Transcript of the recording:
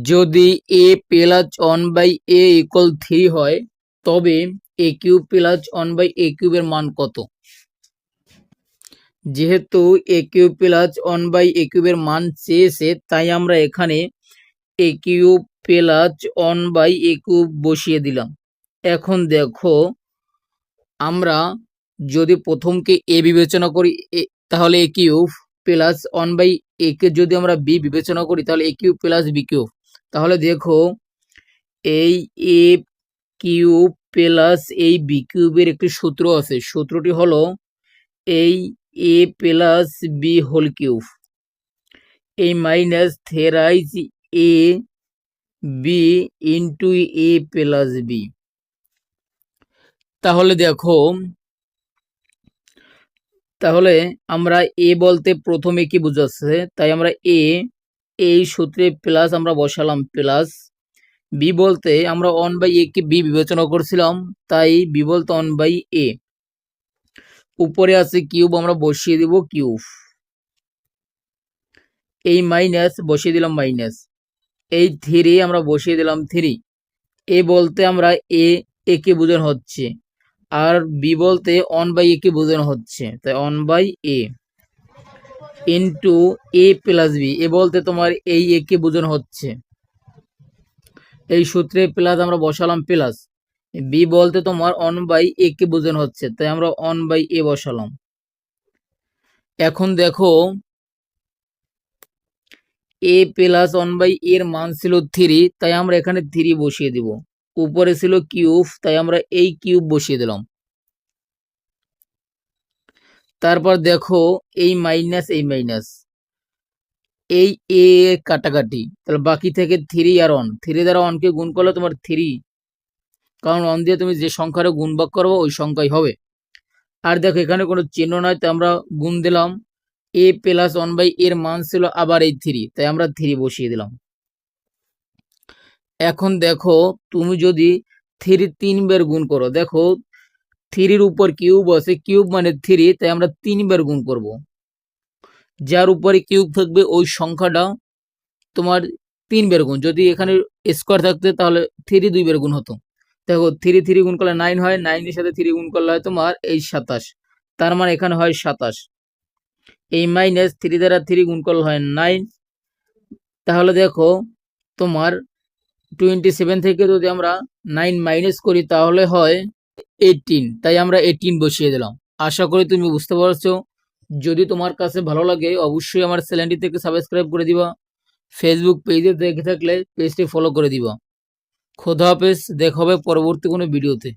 যদি এ plus 1/a equal 3 হয় তবে এ কিউব প্লাস 1/a কিউবের মান কত? যেহেতু এ কিউব প্লাস 1/a কিউবের মান চেয়েছে তাই আমরা এখানে এ কিউব প্লাস 1/a কিউব বসিয়ে দিলাম। এখন দেখো আমরা যদি প্রথমকে এ বিবেচনা করি তাহলে এ কিউব প্লাস 1/a কে যদি আমরা বি বিবেচনা করি তাহলে এ কিউব প্লাস বি কিউব। তাহলে দেখো এই এ কিউব প্লাস এই বি কিউবের একটি সূত্র আছে, সূত্রটি হলো এই এ প্লাস বি হোল কিউব এই minus থেরাইজ A B into A plus B. তাহলে দেখো তাহলে আমরা এ বলতে প্রথমে কি বোঝাচ্ছে, তাই আমরা এই সূত্রে প্লাস আমরা বসালাম প্লাস, বি বলতে আমরা 1/a কে বি বিবেচনা করছিলাম তাই বি বলতে 1/a, উপরে আছে কিউব আমরা বসিয়ে দিব কিউব, এই মাইনাস বসিয়ে দিলাম মাইনাস, এই 3 আমরা বসিয়ে দিলাম 3, এ বলতে আমরা এ কে বোঝানো হচ্ছে আর বি বলতে 1/a কে বোঝানো হচ্ছে তাই 1/a ইন্টু এ প্লাস বি, এ বলতে তোমার এই এ কে বোঝানো হচ্ছে, এই সূত্রে প্লাস আমরা বসালাম প্লাস, বি বলতে তোমার 1/a কে বোঝানো হচ্ছে তাই আমরা 1/a বসালাম। এখন দেখো এ প্লাস 1/a এর মান ছিল 3 তাই আমরা এখানে 3 বসিয়ে দিব, উপরে ছিল কিউব তাই আমরা এই কিউব বসিয়ে দিলাম। তারপর দেখো এই মাইনাস এই এ কাটাকাটি, তাহলে বাকি থেকে 3 আর 1, 3 দ্বারা 1 কে গুণ করলে তোমার 3, কারণ 1 দিয়ে তুমি যে সংখ্যাটা গুণ ভাগ করবো ওই সংখ্যাই হবে। আর দেখো এখানে কোনো চিহ্ন নাই তাই আমরা গুণ দিলাম, এ প্লাস 1/a এর মান ছিল আবার এই 3 তাই আমরা 3 বসিয়ে দিলাম। এখন দেখো তুমি যদি 3 3 বার গুণ করো, দেখো 3 উপর কিউব আছে, কিউব মানে 3 তাই আমরা 3 বার গুণ করব, যার উপরে কিউব থাকবে ওই সংখ্যাটা তোমার 3 বার গুণ, যদি এখানে স্কোয়ার থাকতে তাহলে 3 2 বার গুণ হতো। দেখো 3 3 গুণ করলে 9 হয়, 9 এর সাথে 3 গুণ করলে হয় তোমার এই 27, তার মানে এখানে হয় 27, এই মাইনাস 3 দ্বারা 3 গুণ করলে হয় 9, তাহলে দেখো তোমার 27 থেকে যদি আমরা 9 মাইনাস করি তাহলে হয় 18, তাই আমরা 18 বসিয়ে দিলাম। আশা করি তুমি বুঝতে পারছো। যদি তোমার কাছে ভালো লাগে অবশ্যই আমার চ্যানেলটি থেকে সাবস্ক্রাইব করে দিবা, ফেসবুক পেজে দেখে থাকলে পেজটি ফলো করে দিবা। খোদা হাফেজ, দেখা হবে পরবর্তী কোনো ভিডিওতে।